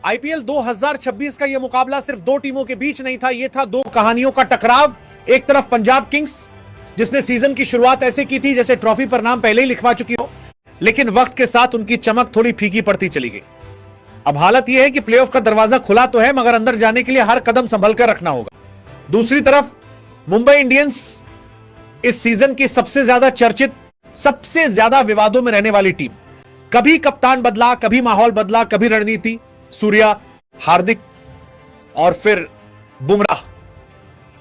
IPL 2026 का यह मुकाबला सिर्फ दो टीमों के बीच नहीं था, यह था दो कहानियों का टकराव। एक तरफ पंजाब किंग्स, जिसने सीजन की शुरुआत ऐसे की थी जैसे ट्रॉफी पर नाम पहले ही लिखवा चुकी हो, लेकिन वक्त के साथ उनकी चमक थोड़ी फीकी पड़ती चली गई। अब हालत यह है कि प्लेऑफ का दरवाजा खुला तो है, मगर अंदर जाने के लिए हर कदम संभल कर रखना होगा। दूसरी तरफ मुंबई इंडियंस, इस सीजन की सबसे ज्यादा चर्चित, सबसे ज्यादा विवादों में रहने वाली टीम। कभी कप्तान बदला, कभी माहौल बदला, कभी रणनीति, सूर्या, हार्दिक और फिर बुमराह।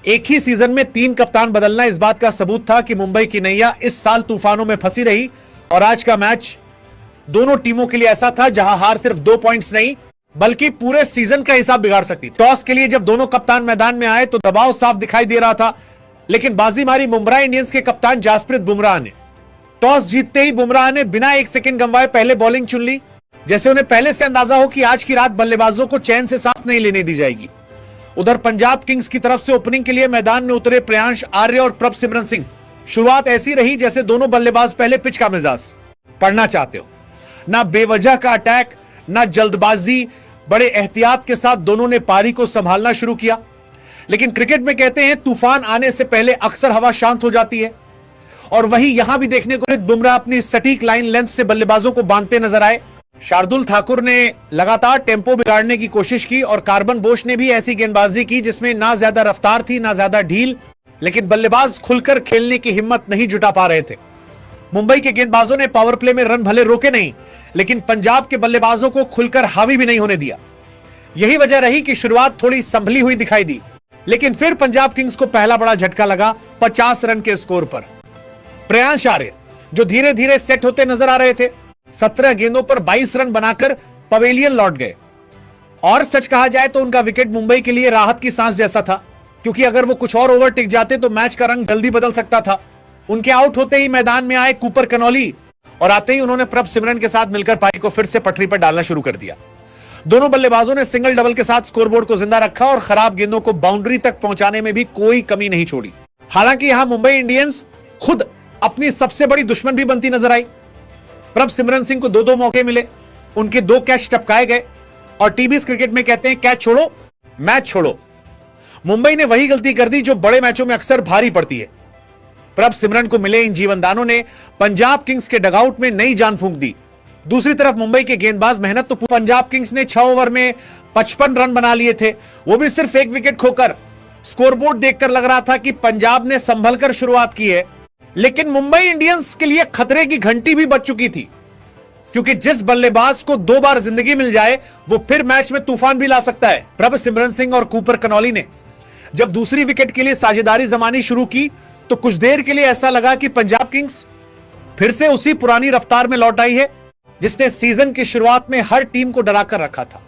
एक ही सीजन में 3 कप्तान बदलना इस बात का सबूत था कि मुंबई की नैया इस साल तूफानों में फंसी रही। और आज का मैच दोनों टीमों के लिए ऐसा था जहां हार सिर्फ 2 पॉइंट्स नहीं बल्कि पूरे सीजन का हिसाब बिगाड़ सकती थी। टॉस के लिए जब दोनों कप्तान मैदान में आए तो दबाव साफ दिखाई दे रहा था, लेकिन बाजी मारी मुंबई इंडियंस के कप्तान जसप्रीत बुमराह ने। टॉस जीतते ही बुमराह ने बिना 1 सेकंड गंवाए पहले बॉलिंग चुन ली, जैसे उन्हें पहले से अंदाजा हो कि आज की रात बल्लेबाजों को चैन से सांस नहीं लेने दी जाएगी। उधर पंजाब किंग्स की तरफ से ओपनिंग के लिए मैदान में उतरे प्रियांश आर्य और प्रभसिमरन सिंह। शुरुआत ऐसी रही जैसे दोनों बल्लेबाज पहले पिच का मिजाज पढ़ना चाहते हो। ना बेवजह का अटैक, ना जल्दबाजी, बड़े एहतियात के साथ दोनों ने पारी को संभालना शुरू किया। लेकिन क्रिकेट में कहते हैं तूफान आने से पहले अक्सर हवा शांत हो जाती है, और वही यहां भी देखने को मिला। बुमराह अपनी सटीक लाइन लेंथ से बल्लेबाजों को बांधते नजर आए। शार्दुल ठाकुर ने लगातार टेम्पो बिगाड़ने की कोशिश की और कार्बन बोश ने भी ऐसी गेंदबाजी की जिसमें ना ज्यादा रफ्तार थी ना ज्यादा ढील, लेकिन बल्लेबाज खुलकर खेलने की हिम्मत नहीं जुटा पा रहे थे। मुंबई के गेंदबाजों ने पावर प्ले में रन भले रोके नहीं, लेकिन पंजाब के बल्लेबाजों को खुलकर हावी भी नहीं होने दिया। यही वजह रही कि शुरुआत थोड़ी संभली हुई दिखाई दी, लेकिन फिर पंजाब किंग्स को पहला बड़ा झटका लगा 50 रन के स्कोर पर। प्रियांश आर्य, जो धीरे धीरे सेट होते नजर आ रहे थे, 17 गेंदों पर 22 रन बनाकर पवेलियन लौट गए। और सच कहा जाए तो उनका विकेट मुंबई के लिए राहत की सांस जैसा था, क्योंकि अगर वो कुछ और ओवर टिक जाते तो मैच का रंग जल्दी बदल सकता था। उनके आउट होते ही मैदान में आए कूपर कनौली, और आते ही उन्होंने प्रभसिमरन के साथ मिलकर पारी को फिर से पटरी पर डालना शुरू कर दिया। दोनों बल्लेबाजों ने सिंगल डबल के साथ स्कोरबोर्ड को जिंदा रखा और खराब गेंदों को बाउंड्री तक पहुंचाने में भी कोई कमी नहीं छोड़ी। हालांकि यहां मुंबई इंडियंस खुद अपनी सबसे बड़ी दुश्मन भी बनती नजर आई। प्रभसिमरन सिंह को 2 मौके मिले, उनके 2 कैच टपकाए गए, और टीबीएस क्रिकेट में कहते हैं कैच छोड़ो मैच छोड़ो। मुंबई ने वही गलती कर दी जो बड़े मैचों में अक्सर भारी पड़ती है। प्रभसिमरन को मिले इन जीवनदानों ने पंजाब किंग्स के डगआउट में नई जान फूंक दी। दूसरी तरफ मुंबई के गेंदबाज मेहनत तो पंजाब किंग्स ने 6 ओवर में 55 रन बना लिए थे, वो भी सिर्फ 1 विकेट खोकर। स्कोरबोर्ड देखकर लग रहा था कि पंजाब ने संभल कर शुरुआत की है, लेकिन मुंबई इंडियंस के लिए खतरे की घंटी भी बज चुकी थी, क्योंकि जिस बल्लेबाज को 2 बार जिंदगी मिल जाए वो फिर मैच में तूफान भी ला सकता है। प्रभसिमरन सिंह और कूपर कनौली ने जब दूसरी विकेट के लिए साझेदारी जमानी शुरू की तो कुछ देर के लिए ऐसा लगा कि पंजाब किंग्स फिर से उसी पुरानी रफ्तार में लौट आई है जिसने सीजन की शुरुआत में हर टीम को डरा कर रखा था।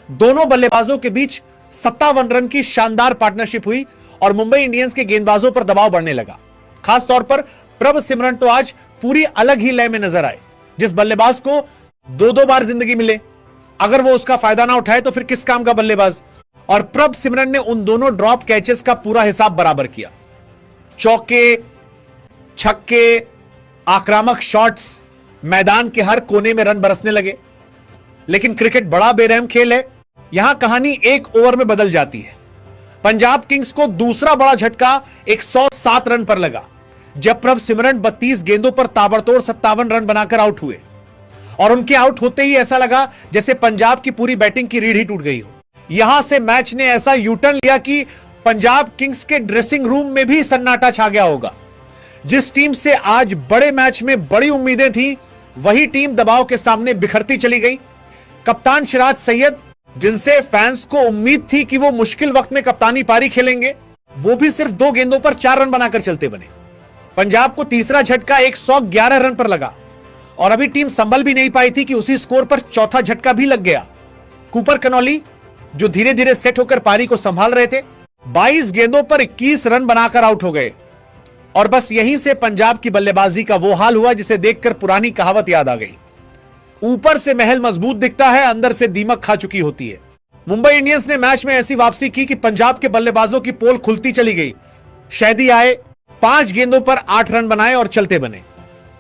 दोनों बल्लेबाजों के बीच 57 रन की शानदार पार्टनरशिप हुई और मुंबई इंडियंस के गेंदबाजों पर दबाव बढ़ने लगा। खास तौर पर प्रभसिमरन तो आज पूरी अलग ही लय में नजर आए। जिस बल्लेबाज को 2 बार जिंदगी मिले, अगर वो उसका फायदा ना उठाए तो फिर किस काम का बल्लेबाज। और प्रभसिमरन ने उन दोनों ड्रॉप कैचेस का पूरा हिसाब बराबर किया। चौके, छक्के, आक्रामक शॉट्स, मैदान के हर कोने में रन बरसने लगे। लेकिन क्रिकेट बड़ा बेरहम खेल है, यहां कहानी 1 ओवर में बदल जाती है। पंजाब किंग्स को दूसरा बड़ा झटका 107 रन पर लगा, जब प्रभसिमरन 32 गेंदों पर ताबड़तोड़ 57 रन बनाकर आउट हुए। और उनके आउट होते ही ऐसा लगा जैसे पंजाब की पूरी बैटिंग की रीढ़ ही टूट गई हो। यहां से मैच ने ऐसा यूटर्न लिया कि पंजाब किंग्स के ड्रेसिंग रूम में भी सन्नाटा छा गया होगा। जिस टीम से आज बड़े मैच में बड़ी उम्मीदें थी, वही टीम दबाव के सामने बिखरती चली गई। कप्तान सिराज सैयद, जिनसे फैंस को उम्मीद थी कि वो मुश्किल वक्त में कप्तानी पारी खेलेंगे, वो भी सिर्फ 2 गेंदों पर 4 रन बनाकर चलते बने। पंजाब को तीसरा झटका 111 रन पर लगा और अभी टीम संभल भी नहीं पाई थी कि उसी स्कोर पर चौथा झटका भी लग गया। कूपर कनौली, जो धीरे धीरे सेट होकर पारी को संभाल रहे थे, 22 गेंदों पर 21 रन बनाकर आउट हो गए। और बस यहीं से पंजाब की बल्लेबाजी का वो हाल हुआ जिसे देखकर पुरानी कहावत याद आ गई, ऊपर से महल मजबूत दिखता है, अंदर से दीमक खा चुकी होती है। मुंबई इंडियंस ने मैच में ऐसी वापसी की कि पंजाब के बल्लेबाजों की पोल खुलती चली गई। शैदी आए, 5 गेंदों पर 8 रन बनाए और चलते बने।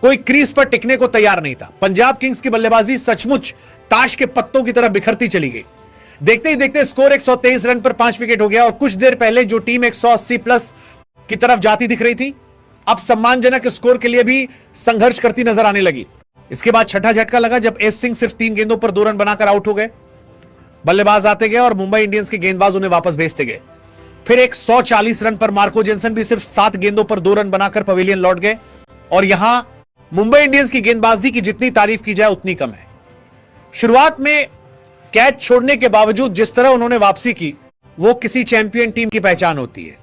कोई क्रीज पर टिकने को तैयार नहीं था। पंजाब किंग्स की बल्लेबाजी सचमुच ताश के पत्तों की तरह बिखरती चली गई। देखते ही देखते स्कोर 123 रन पर 5 विकेट हो गया और कुछ देर पहले जो टीम 180 प्लस की तरफ जाती दिख रही थी, अब सम्मानजनक स्कोर के लिए भी संघर्ष करती नजर आने लगी। इसके बाद छठा झटका लगा जब एस सिंह सिर्फ 3 गेंदों पर 2 रन बनाकर आउट हो गए। बल्लेबाज आते गए और मुंबई इंडियंस के गेंदबाज उन्हें वापस भेजते गए। फिर 140 रन पर मार्को जेनसन भी सिर्फ 7 गेंदों पर 2 रन बनाकर पवेलियन लौट गए। और यहां मुंबई इंडियंस की गेंदबाजी की जितनी तारीफ की जाए उतनी कम है। शुरुआत में कैच छोड़ने के बावजूद जिस तरह उन्होंने वापसी की, वो किसी चैंपियन टीम की पहचान होती है।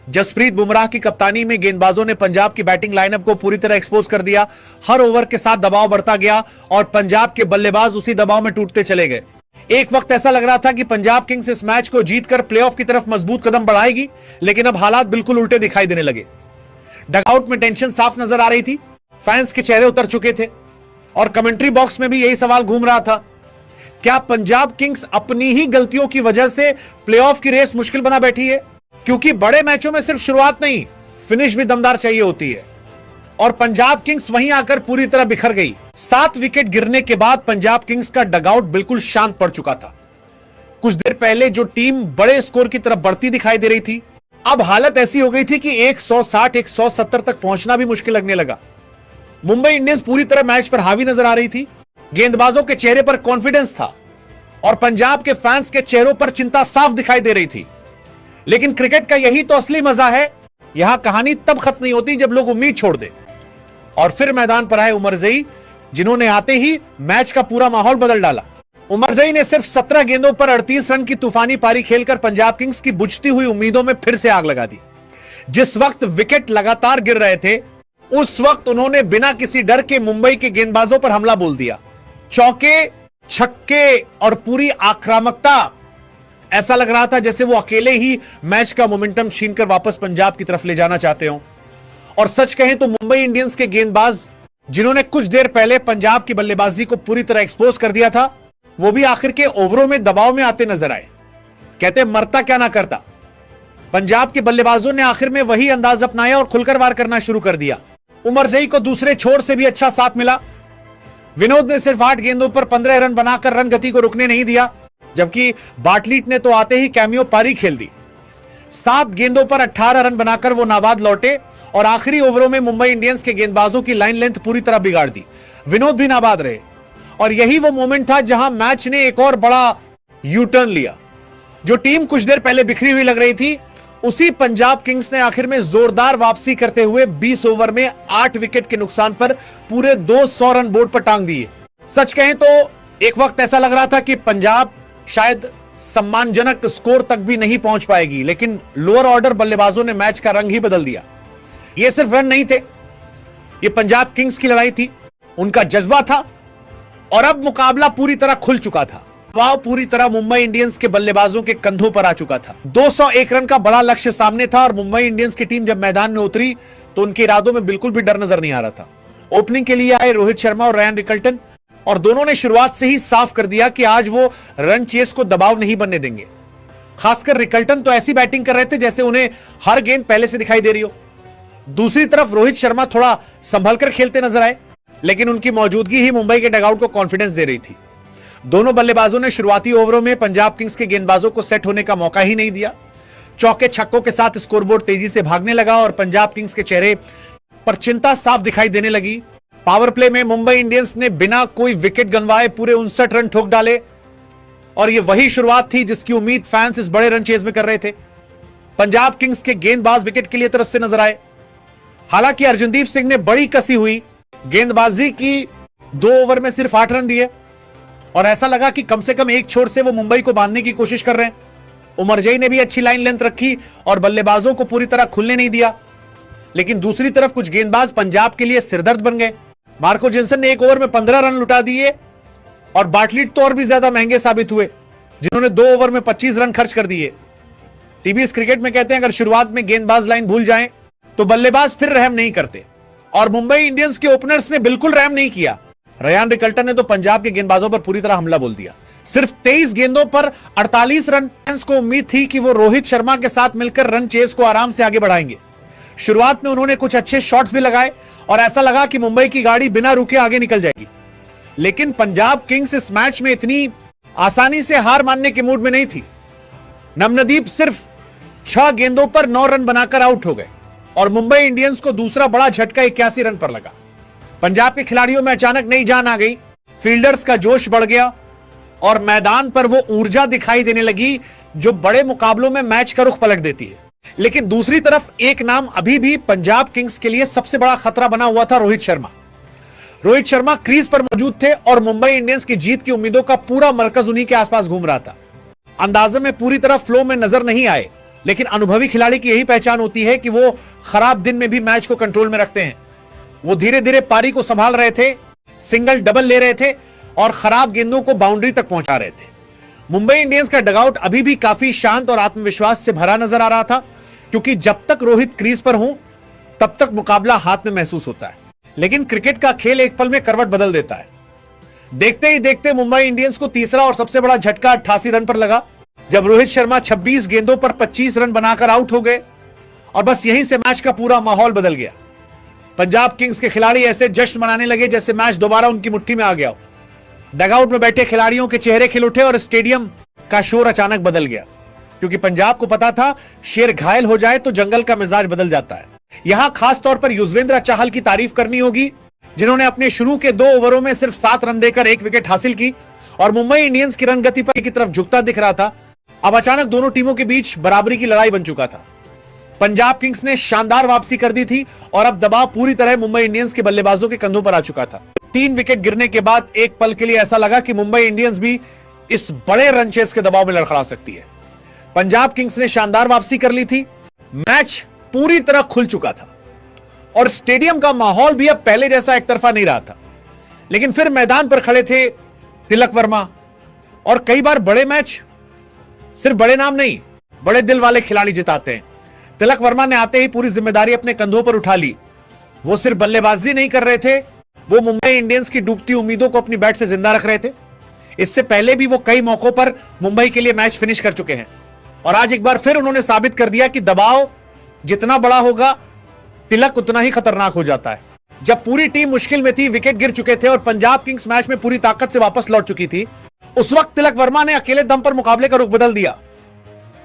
जसप्रीत बुमराह की कप्तानी में गेंदबाजों ने पंजाब की बैटिंग लाइनअप को पूरी तरह एक्सपोज कर दिया। हर ओवर के साथ दबाव बढ़ता गया और पंजाब के बल्लेबाज उसी दबाव में टूटते चले गए। एक वक्त ऐसा लग रहा था कि पंजाब किंग्स इस मैच को जीतकर प्लेऑफ की तरफ मजबूत कदम बढ़ाएगी, लेकिन अब हालात बिल्कुल उल्टे दिखाई देने लगे। डगआउट में टेंशन साफ नजर आ रही थी, फैंस के चेहरे उतर चुके थे और कमेंट्री बॉक्स में भी यही सवाल घूम रहा था, क्या पंजाब किंग्स अपनी ही गलतियों की वजह से प्लेऑफ की रेस मुश्किल बना बैठी है? क्योंकि बड़े मैचों में सिर्फ शुरुआत नहीं, फिनिश भी दमदार चाहिए होती है और पंजाब किंग्स वहीं आकर पूरी तरह बिखर गई। 7 विकेट गिरने के बाद पंजाब किंग्स का डगआउट बिल्कुल शांत पड़ चुका था। कुछ देर पहले जो टीम बड़े स्कोर की तरफ बढ़ती दिखाई दे रही थी, अब हालत ऐसी हो गई थी कि 160-170 तक पहुंचना भी मुश्किल लगने लगा। मुंबई इंडियंस पूरी तरह मैच पर हावी नजर आ रही थी। गेंदबाजों के चेहरे पर कॉन्फिडेंस था और पंजाब के फैंस के चेहरों पर चिंता साफ दिखाई दे रही थी। लेकिन क्रिकेट का यही तो असली मजा है, यहां कहानी तब खत्म नहीं होती जब लोग उम्मीद छोड़ दे। और फिर मैदान पर आए उमरजई, जिन्होंने आते ही मैच का पूरा माहौल बदल डाला। उमरजई ने सिर्फ 17 गेंदों पर 38 रन की तूफानी पारी खेलकर पंजाब किंग्स की बुझती हुई उम्मीदों में फिर से आग लगा दी। जिस वक्त विकेट लगातार गिर रहे थे, उस वक्त उन्होंने बिना किसी डर के मुंबई के गेंदबाजों पर हमला बोल दिया। चौके, छक्के और पूरी आक्रामकता, ऐसा लग रहा था जैसे वो अकेले ही मैच का मोमेंटम छीनकर वापस पंजाब की तरफ ले जाना चाहते हो। और सच कहें तो मुंबई इंडियंस के गेंदबाज, जिन्होंने कुछ देर पहले पंजाब की बल्लेबाजी को पूरी तरह एक्सपोज कर दिया था, वो भी आखिर के ओवरों में दबाव में आते नजर आए। कहते मरता क्या ना करता। पंजाब के बल्लेबाजों ने आखिर में वही अंदाज अपनाया और खुलकर वार करना शुरू कर दिया। उमरजई को दूसरे छोर से भी अच्छा साथ मिला। विनोद ने सिर्फ 8 गेंदों पर 15 रन बनाकर रन गति को रुकने नहीं दिया, जबकि बाटलीट ने तो आते ही कैमियो पारी खेल दी। 7 गेंदों पर 18 रन बनाकर वो नाबाद लौटे और आखिरी ओवरों में मुंबई इंडियंस के गेंदबाजों की लाइन लेंथ पूरी तरह बिगाड़ दी। विनोद भी नाबाद रहे और यही वो मोमेंट था जहां मैच ने एक और बड़ा यू टर्न लिया। जो टीम कुछ देर पहले बिखरी हुई लग रही थी, उसी पंजाब किंग्स ने आखिर में जोरदार वापसी करते हुए 20 ओवर में 8 विकेट के नुकसान पर पूरे 200 रन बोर्ड पर टांग दिए। सच कहें तो एक वक्त ऐसा लग रहा था कि पंजाब शायद सम्मानजनक स्कोर तक भी नहीं पहुंच पाएगी, लेकिन लोअर ऑर्डर बल्लेबाजों ने मैच का रंग ही बदल दिया। ये सिर्फ रन नहीं थे, ये पंजाब किंग्स की लड़ाई थी, उनका जज्बा था और अब मुकाबला पूरी तरह खुल चुका था। दबाव पूरी तरह मुंबई इंडियंस के बल्लेबाजों के कंधों पर आ चुका था। 201 रन का बड़ा लक्ष्य सामने था और मुंबई इंडियंस की टीम जब मैदान में उतरी तो उनके इरादों में बिल्कुल भी डर नजर नहीं आ रहा था। ओपनिंग के लिए आए रोहित शर्मा और रयान रिकल्टन, और दोनों ने शुरुआत से ही साफ कर दिया कि आज वो रन चेस को दबाव नहीं बनने देंगे। खासकर रिकल्टन तो ऐसी बैटिंग कर रहे थे जैसे उन्हें हर गेंद पहले से दिखाई दे रही हो। दूसरी तरफ रोहित शर्मा थोड़ा संभल कर खेलते नजर आए, लेकिन उनकी मौजूदगी ही मुंबई के डगआउट को कॉन्फिडेंस दे रही थी। दोनों बल्लेबाजों ने शुरुआती ओवरों में पंजाब किंग्स के गेंदबाजों को सेट होने का मौका ही नहीं दिया। चौके छक्कों के साथ स्कोरबोर्ड तेजी से भागने लगा और पंजाब किंग्स के चेहरे पर चिंता साफ दिखाई देने लगी। पावर प्ले में मुंबई इंडियंस ने बिना कोई विकेट गंवाए पूरे 59 रन ठोक डाले और यह वही शुरुआत थी जिसकी उम्मीद फैंस इस बड़े रन चेज में कर रहे थे। पंजाब किंग्स के गेंदबाज विकेट के लिए तरसते नजर आए। हालांकि अर्जुनदीप सिंह ने बड़ी कसी हुई गेंदबाजी की 2 ओवर में सिर्फ 8 रन दिए और ऐसा लगा कि कम से कम एक छोर से वो मुंबई को बांधने की कोशिश कर रहे हैं। उमरजई ने भी अच्छी लाइन लेंथ रखी और बल्लेबाजों को पूरी तरह खुलने नहीं दिया, लेकिन दूसरी तरफ कुछ गेंदबाज पंजाब के लिए सिरदर्द बन गए। मार्को जेनसन ने 1 ओवर में 15 रन लुटा दिए और बाटलीट तो और भी ज्यादा महंगे साबित हुए, जिन्होंने 2 ओवर में 25 रन खर्च कर दिए। टीबीएस क्रिकेट में कहते हैं अगर शुरुआत में गेंदबाज लाइन भूल जाएं तो बल्लेबाज फिर रहम नहीं करते, और मुंबई इंडियंस के ओपनर्स ने बिल्कुल रहम नहीं किया। रयान रिकल्टन ने तो पंजाब के गेंदबाजों पर पूरी तरह हमला बोल दिया। सिर्फ 23 गेंदों पर 48 रन। फैंस को उम्मीद थी कि वो रोहित शर्मा के साथ मिलकर रन चेस को आराम से आगे बढ़ाएंगे। शुरुआत में उन्होंने कुछ अच्छे शॉट्स भी लगाए और ऐसा लगा कि मुंबई की गाड़ी बिना रुके आगे निकल जाएगी, लेकिन पंजाब किंग्स इस मैच में इतनी आसानी से हार मानने के मूड में नहीं थी। नवनदीप सिर्फ 6 गेंदों पर 9 रन बनाकर आउट हो गए और मुंबई इंडियंस को दूसरा बड़ा झटका 81 रन पर लगा। पंजाब के खिलाड़ियों में अचानक नई जान आ गई, फील्डर्स का जोश बढ़ गया और मैदान पर वो ऊर्जा दिखाई देने लगी जो बड़े मुकाबलों में मैच का रुख पलट देती है। लेकिन दूसरी तरफ एक नाम अभी भी पंजाब किंग्स के लिए सबसे बड़ा खतरा बना हुआ था, रोहित शर्मा। रोहित शर्मा क्रीज पर मौजूद थे और मुंबई इंडियंस की जीत की उम्मीदों का पूरा मरकज उन्हीं के आसपास घूम रहा था। अंदाजे में पूरी तरह फ्लो में नजर नहीं आए, लेकिन अनुभवी खिलाड़ी की यही पहचान होती है कि वो खराब दिन में भी मैच को कंट्रोल में रखते हैं। वो धीरे धीरे पारी को संभाल रहे थे, सिंगल डबल ले रहे थे और खराब गेंदों को बाउंड्री तक पहुंचा रहे थे। मुंबई इंडियंस का डगआउट अभी भी काफी शांत और आत्मविश्वास से भरा नजर आ रहा था, क्योंकि जब तक रोहित क्रीज पर हों तब तक मुकाबला हाथ में महसूस होता है। लेकिन क्रिकेट का खेल एक पल में करवट बदल देता है। देखते ही देखते मुंबई इंडियंस को तीसरा और सबसे बड़ा झटका 88 रन पर लगा, जब रोहित शर्मा 26 गेंदों पर 25 रन बनाकर आउट हो गए और बस यहीं से मैच का पूरा माहौल बदल गया। पंजाब किंग्स के खिलाड़ी ऐसे जश्न मनाने लगे जैसे मैच दोबारा उनकी मुट्ठी में आ गया हो। डगआउट में बैठे खिलाड़ियों के चेहरे खिल उठे और स्टेडियम का शोर अचानक बदल गया, क्योंकि पंजाब को पता था शेर घायल हो जाए तो जंगल का मिजाज बदल जाता है। यहां खास तौर पर युजवेंद्र चहल की तारीफ करनी होगी, जिन्होंने अपने शुरू के 2 ओवरों में सिर्फ 7 रन देकर 1 विकेट हासिल की और मुंबई इंडियंस की रन गति पर की तरफ झुकता दिख रहा था। अब अचानक दोनों टीमों के बीच बराबरी की लड़ाई बन चुका था। पंजाब किंग्स ने शानदार वापसी कर दी थी और अब दबाव पूरी तरह मुंबई इंडियंस के बल्लेबाजों के कंधों पर आ चुका था। 3 विकेट गिरने के बाद एक पल के लिए ऐसा लगा कि मुंबई इंडियंस भी इस बड़े रन चेस के दबाव में लड़खड़ा सकती है। पंजाब किंग्स ने शानदार वापसी कर ली थी, मैच पूरी तरह खुल चुका था और स्टेडियम का माहौल भी अब पहले जैसा एक तरफा नहीं रहा था। लेकिन फिर मैदान पर खड़े थे तिलक वर्मा, और कई बार बड़े मैच सिर्फ बड़े नाम नहीं, बड़े दिल वाले खिलाड़ी जिताते हैं। तिलक वर्मा ने आते ही पूरी जिम्मेदारी अपने कंधों पर उठा ली। वो सिर्फ बल्लेबाजी नहीं कर रहे थे, वो मुंबई इंडियंस की डूबती उम्मीदों को अपनी बैट से जिंदा रख रहे थे। इससे पहले भी वो कई मौकों पर मुंबई के लिए मैच फिनिश कर चुके हैं और आज एक बार फिर उन्होंने साबित कर दिया कि दबाव जितना बड़ा होगा, तिलक उतना ही खतरनाक हो जाता है। जब पूरी टीम मुश्किल में थी, विकेट गिर चुके थे और पंजाब किंग्स मैच में पूरी ताकत से वापस लौट चुकी थी, उस वक्त तिलक वर्मा ने अकेले दम पर मुकाबले का रुख बदल दिया।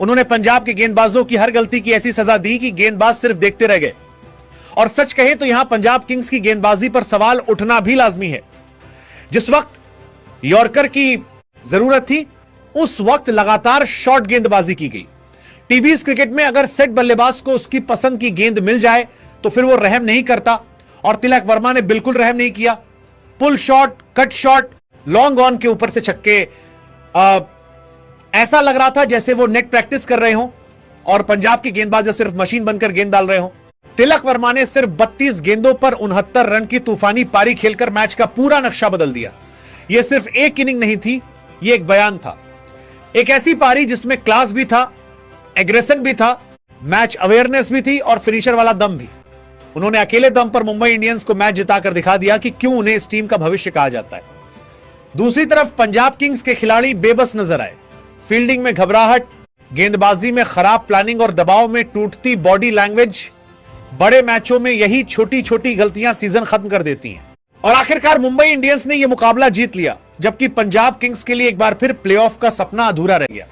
उन्होंने पंजाब के गेंदबाजों की हर गलती की ऐसी सजा दी कि गेंदबाज सिर्फ देखते रह गए। और सच कहे तो यहां पंजाब किंग्स की गेंदबाजी पर सवाल उठना भी लाजमी है। जिस वक्त यॉर्कर की जरूरत थी, उस वक्त लगातार शॉर्ट गेंदबाजी की गई। टीबीएस क्रिकेट में अगर सेट बल्लेबाज को उसकी पसंद की गेंद मिल जाए तो फिर वो रहम नहीं करता, और तिलक वर्मा ने बिल्कुल रहम नहीं किया। Pull shot, cut shot, long on के ऊपर से छक्के, ऐसा लग रहा था जैसे वो नेट प्रैक्टिस कर रहे हों और पंजाब के गेंदबाज सिर्फ मशीन बनकर गेंद डाल रहे हों। तिलक वर्मा ने सिर्फ 32 गेंदों पर 69 रन की तूफानी पारी खेलकर मैच का पूरा नक्शा बदल दिया। यह सिर्फ एक इनिंग नहीं थी, यह एक बयान था। एक ऐसी पारी जिसमें क्लास भी था, एग्रेशन भी था, मैच अवेयरनेस भी थी और फिनिशर वाला दम भी। उन्होंने अकेले दम पर मुंबई इंडियंस को मैच जिताकर दिखा दिया कि क्यों उन्हें इस टीम का भविष्य कहा जाता है। दूसरी तरफ पंजाब किंग्स के खिलाड़ी बेबस नजर आए। फील्डिंग में घबराहट, गेंदबाजी में खराब प्लानिंग और दबाव में टूटती बॉडी लैंग्वेज, बड़े मैचों में यही छोटी छोटी गलतियां सीजन खत्म कर देती हैं। और आखिरकार मुंबई इंडियंस ने यह मुकाबला जीत लिया, जबकि पंजाब किंग्स के लिए एक बार फिर प्लेऑफ का सपना अधूरा रह गया।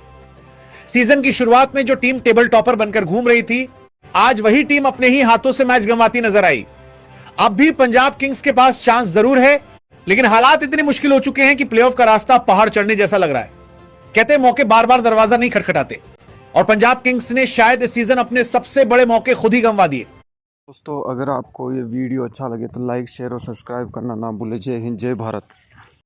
सीजन की शुरुआत में जो टीम टेबल टॉपर बनकर घूम रही थी, आज वही टीम अपने ही हाथों से मैच गंवाती नजर आई। अब भी पंजाब किंग्स के पास चांस जरूर है, लेकिन हालात इतने मुश्किल हो चुके हैं कि प्लेऑफ का रास्ता पहाड़ चढ़ने जैसा लग रहा है। कहते हैं मौके बार बार दरवाजा नहीं खटखटाते, और पंजाब किंग्स ने शायद इस सीजन अपने सबसे बड़े मौके खुद ही गंवा दिए। दोस्तों, अगर आपको ये वीडियो अच्छा लगे तो लाइक, शेयर और सब्सक्राइब करना ना भूलें। जय हिंद, जय भारत।